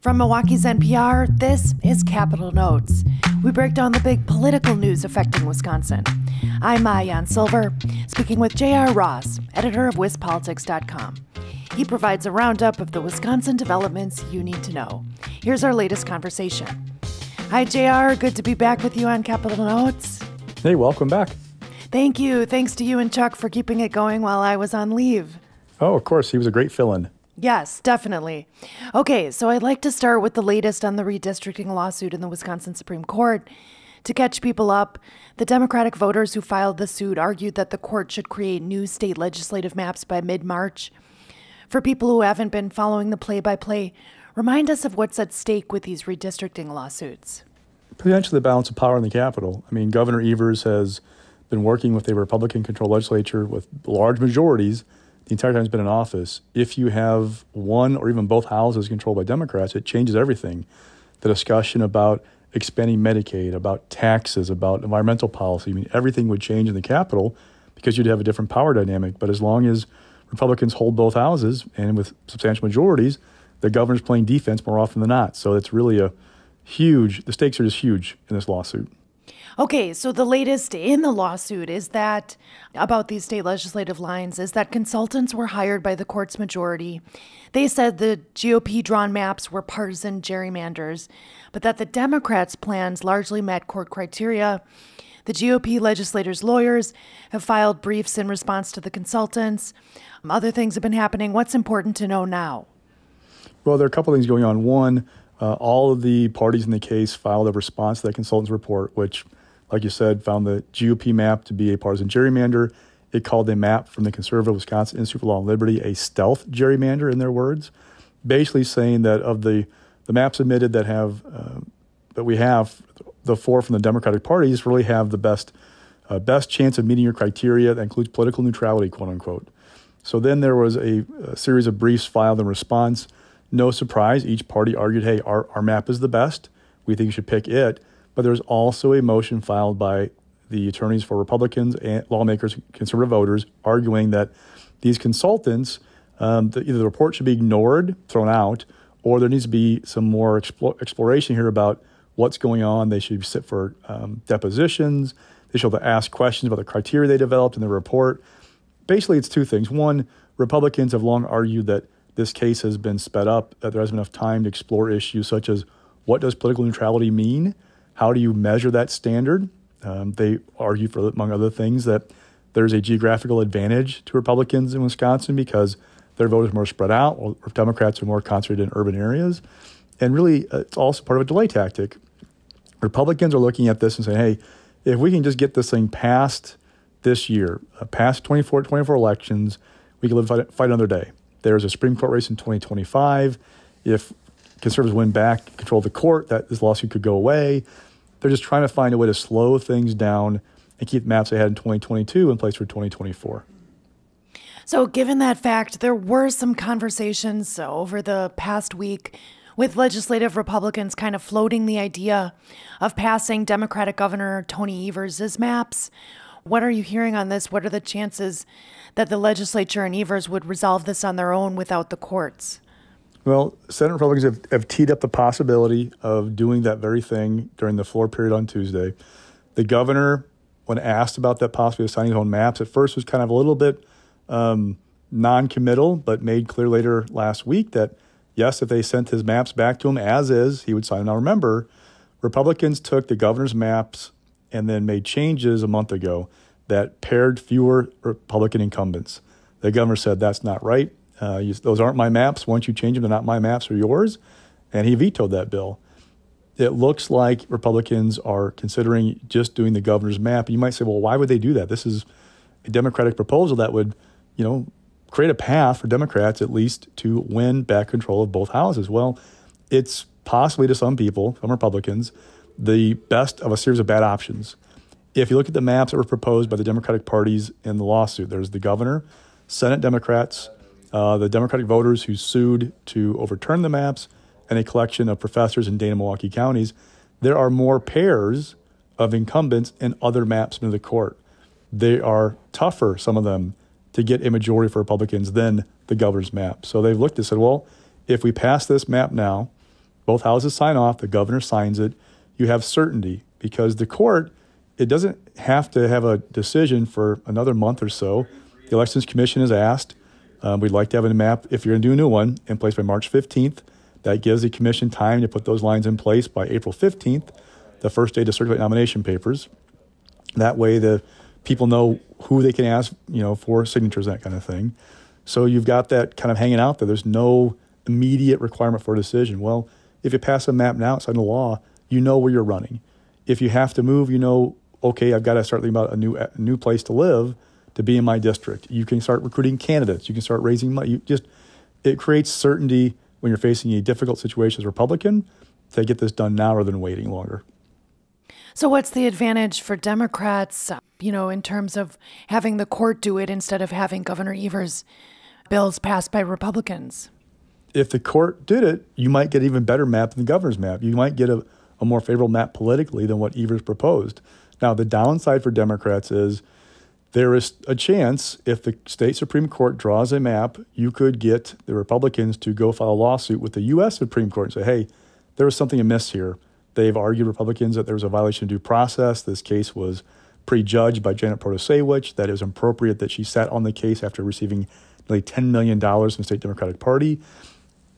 From Milwaukee's NPR, this is Capitol Notes. We break down the big political news affecting Wisconsin. I'm Maayan Silver, speaking with J.R. Ross, editor of WisPolitics.com. He provides a roundup of the Wisconsin developments you need to know. Here's our latest conversation. Hi, J.R. Good to be back with you on Capitol Notes. Hey, welcome back. Thank you. Thanks to you and Chuck for keeping it going while I was on leave. Oh, of course. He was a great fill-in. Yes, definitely. Okay, so I'd like to start with the latest on the redistricting lawsuit in the Wisconsin Supreme Court. To catch people up, the Democratic voters who filed the suit argued that the court should create new state legislative maps by mid-March. For people who haven't been following the play-by-play, remind us of what's at stake with these redistricting lawsuits. Potentially the balance of power in the Capitol. I mean, Governor Evers has been working with a Republican-controlled legislature with large majorities the entire time he's been in office. If you have one or even both houses controlled by Democrats, it changes everything. The discussion about expanding Medicaid, about taxes, about environmental policy, I mean, everything would change in the Capitol because you'd have a different power dynamic. But as long as Republicans hold both houses and with substantial majorities, the governor's playing defense more often than not. So it's really the stakes are just huge in this lawsuit. Okay, so the latest in the lawsuit is that, about these state legislative lines, is that consultants were hired by the court's majority. They said the GOP-drawn maps were partisan gerrymanders, but that the Democrats' plans largely met court criteria. The GOP legislators' lawyers have filed briefs in response to the consultants. Other things have been happening. What's important to know now? Well, there are a couple things going on. One, all of the parties in the case filed a response to that consultant's report, which, like you said, found the GOP map to be a partisan gerrymander. It called a map from the conservative Wisconsin Institute for Law and Liberty a stealth gerrymander, in their words, basically saying that of the maps submitted that we have, the four from the Democratic parties really have the best chance of meeting your criteria that includes political neutrality, quote unquote. So then there was a series of briefs filed in response. No surprise, each party argued, hey, our map is the best. We think you should pick it. But there's also a motion filed by the attorneys for Republicans and lawmakers, conservative voters, arguing that these consultants, either the report should be ignored, thrown out, or there needs to be some more exploration here about what's going on. They should sit for depositions. They should ask questions about the criteria they developed in the report. Basically, it's two things. One, Republicans have long argued that this case has been sped up, that there hasn't been enough time to explore issues such as what does political neutrality mean? How do you measure that standard? They argue, among other things, that there's a geographical advantage to Republicans in Wisconsin because their vote is more spread out, while Democrats are more concentrated in urban areas. And really, it's also part of a delay tactic. Republicans are looking at this and saying, hey, if we can just get this thing past this year, past 24 elections, we can fight another day. There's a Supreme Court race in 2025. If conservatives win back, control the court, that this lawsuit could go away. They're just trying to find a way to slow things down and keep maps they had in 2022 in place for 2024. So given that fact, there were some conversations over the past week with legislative Republicans kind of floating the idea of passing Democratic Governor Tony Evers' maps. What are you hearing on this? What are the chances that the legislature and Evers would resolve this on their own without the courts? Well, Senate Republicans have teed up the possibility of doing that very thing during the floor period on Tuesday. The governor, when asked about that possibility of signing his own maps, at first was kind of a little bit non-committal, but made clear later last week that, yes, if they sent his maps back to him as is, he would sign them. Now, remember, Republicans took the governor's maps and then made changes a month ago that paired fewer Republican incumbents. The governor said that's not right. Those aren't my maps. Once you change them, they're not my maps, they're yours. And he vetoed that bill. It looks like Republicans are considering just doing the governor's map. You might say, well, why would they do that? This is a Democratic proposal that would, create a path for Democrats at least to win back control of both houses. Well, it's possibly to some people, some Republicans, the best of a series of bad options. If you look at the maps that were proposed by the Democratic parties in the lawsuit, there's the governor, Senate Democrats, the Democratic voters who sued to overturn the maps, and a collection of professors in Dane and Milwaukee counties. There are more pairs of incumbents in other maps in the court. They are tougher, some of them, to get a majority for Republicans than the governor's map. So they've looked and said, well, if we pass this map now, both houses sign off, the governor signs it, you have certainty because the court, it doesn't have to have a decision for another month or so. The Elections Commission is asked. We'd like to have a map, if you're going to do a new one, in place by March 15th. That gives the commission time to put those lines in place by April 15th, the first day to circulate nomination papers. That way the people know who they can ask, for signatures, that kind of thing. So you've got that kind of hanging out there. There's no immediate requirement for a decision. Well, if you pass a map now, it's under law, you know where you're running. If you have to move, okay, I've got to start thinking about a new place to live to be in my district. You can start recruiting candidates. You can start raising money. It creates certainty when you're facing a difficult situation as a Republican to get this done now rather than waiting longer. So what's the advantage for Democrats, in terms of having the court do it instead of having Governor Evers' bills passed by Republicans? If the court did it, you might get an even better map than the governor's map. You might get a more favorable map politically than what Evers proposed. Now, the downside for Democrats is there is a chance if the state Supreme Court draws a map, you could get the Republicans to go file a lawsuit with the U.S. Supreme Court and say, hey, there was something amiss here. They've argued, Republicans, that there was a violation of due process. This case was prejudged by Janet Protasewicz, that it was appropriate that she sat on the case after receiving nearly $10 million from the state Democratic Party.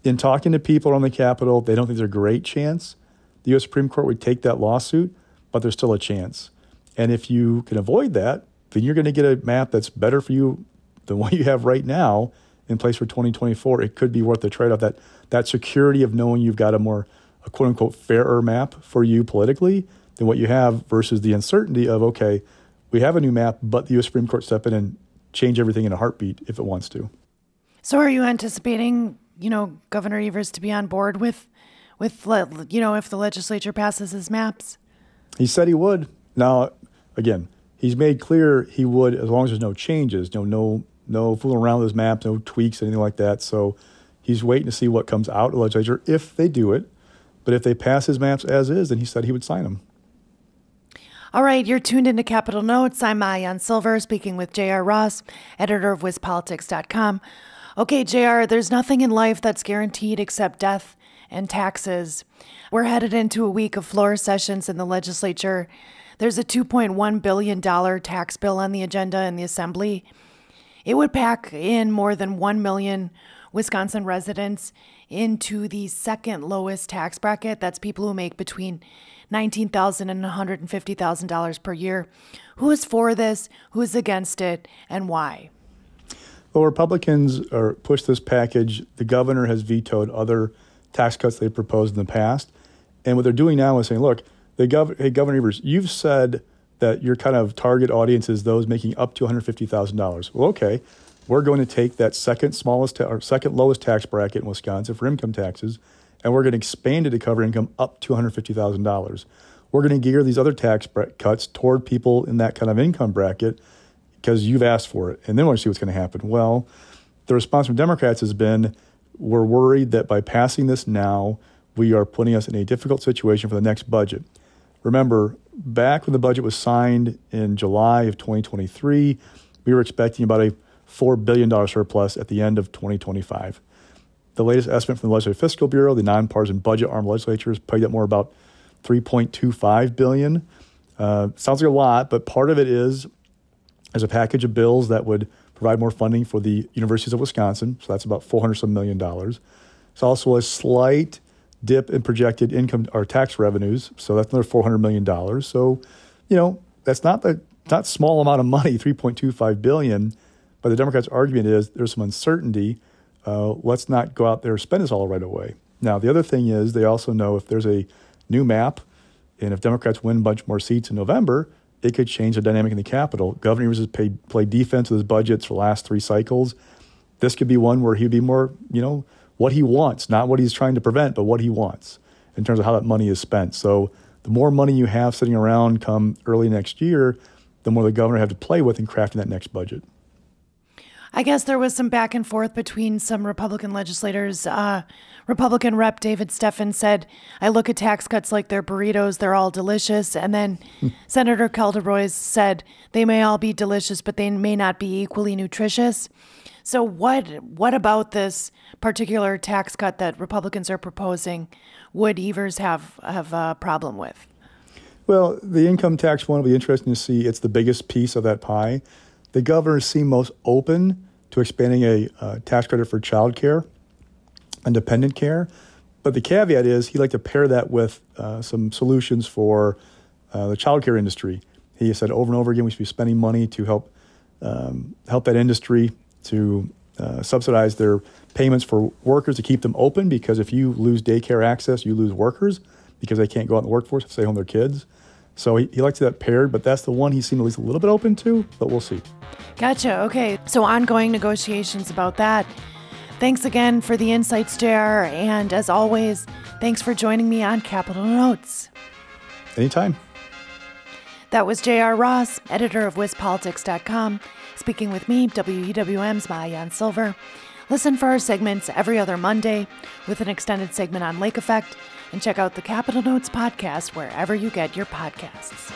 In talking to people on the Capitol, they don't think there's a great chance the U.S. Supreme Court would take that lawsuit, but there's still a chance. And if you can avoid that, then you're going to get a map that's better for you than what you have right now in place for 2024. It could be worth the trade-off, that security of knowing you've got a quote-unquote fairer map for you politically than what you have versus the uncertainty of, okay, we have a new map, but the U.S. Supreme Court step in and change everything in a heartbeat if it wants to. So are you anticipating, Governor Evers to be on board with if the legislature passes his maps? He said he would. Now, again, he's made clear he would as long as there's no changes, no fooling around with his maps, no tweaks, anything like that. So he's waiting to see what comes out of the legislature if they do it. But if they pass his maps as is, then he said he would sign them. All right, you're tuned into Capitol Notes. I'm Maayan Silver, speaking with J.R. Ross, editor of WisPolitics.com. Okay, J.R., there's nothing in life that's guaranteed except death and taxes. We're headed into a week of floor sessions in the legislature. There's a $2.1 billion tax bill on the agenda in the Assembly. It would pack in more than 1 million Wisconsin residents into the second lowest tax bracket. That's people who make between $19,000 and $150,000 per year. Who is for this? Who is against it? And why? Well, Republicans pushed this package. The governor has vetoed other tax cuts they've proposed in the past. And what they're doing now is saying, look, hey, Governor Evers, you've said that your kind of target audience is those making up to $150,000. Well, okay, we're going to take that second lowest tax bracket in Wisconsin for income taxes, and we're going to expand it to cover income up to $150,000. We're going to gear these other tax cuts toward people in that kind of income bracket because you've asked for it. And then we'll see what's going to happen. Well, the response from Democrats has been, we're worried that by passing this now, we are putting us in a difficult situation for the next budget. Remember, back when the budget was signed in July of 2023, we were expecting about a $4 billion surplus at the end of 2025. The latest estimate from the Legislative Fiscal Bureau, the nonpartisan budget arm of the legislature, has pegged at more about $3.25 billion. Sounds like a lot, but part of it is as a package of bills that would provide more funding for the universities of Wisconsin. So that's about $400 million. It's also a slight dip in projected income or tax revenues. So that's another $400 million. So, that's not small amount of money, $3.25 billion. But the Democrats' argument is there's some uncertainty. Let's not go out there and spend this all right away. Now, the other thing is they also know if there's a new map and if Democrats win a bunch more seats in November, it could change the dynamic in the Capitol. Governor Evers has played defense with his budgets for the last 3 cycles. This could be one where he'd be more, what he wants, not what he's trying to prevent, but what he wants in terms of how that money is spent. So the more money you have sitting around come early next year, the more the governor have to play with in crafting that next budget. I guess there was some back and forth between some Republican legislators. Republican Rep. David Steffen said, I look at tax cuts like they're burritos, they're all delicious. And then Senator Calderoy said they may all be delicious, but they may not be equally nutritious. So what about this particular tax cut that Republicans are proposing would Evers have a problem with? Well, the income tax one will be interesting to see. It's the biggest piece of that pie. The governor seemed most open to expanding a tax credit for child care and dependent care. But the caveat is he'd like to pair that with some solutions for the child care industry. He said over and over again we should be spending money to help that industry to subsidize their payments for workers to keep them open, because if you lose daycare access, you lose workers because they can't go out in the workforce to stay home with their kids. So he likes that paired, but that's the one he seemed at least a little bit open to, but we'll see. Gotcha. Okay. So ongoing negotiations about that. Thanks again for the insights, JR. And as always, thanks for joining me on Capital Notes. Anytime. That was J.R. Ross, editor of WisPolitics.com, speaking with me, WEWM's Maayan Silver. Listen for our segments every other Monday with an extended segment on lake effect, and check out the Capital Notes podcast wherever you get your podcasts.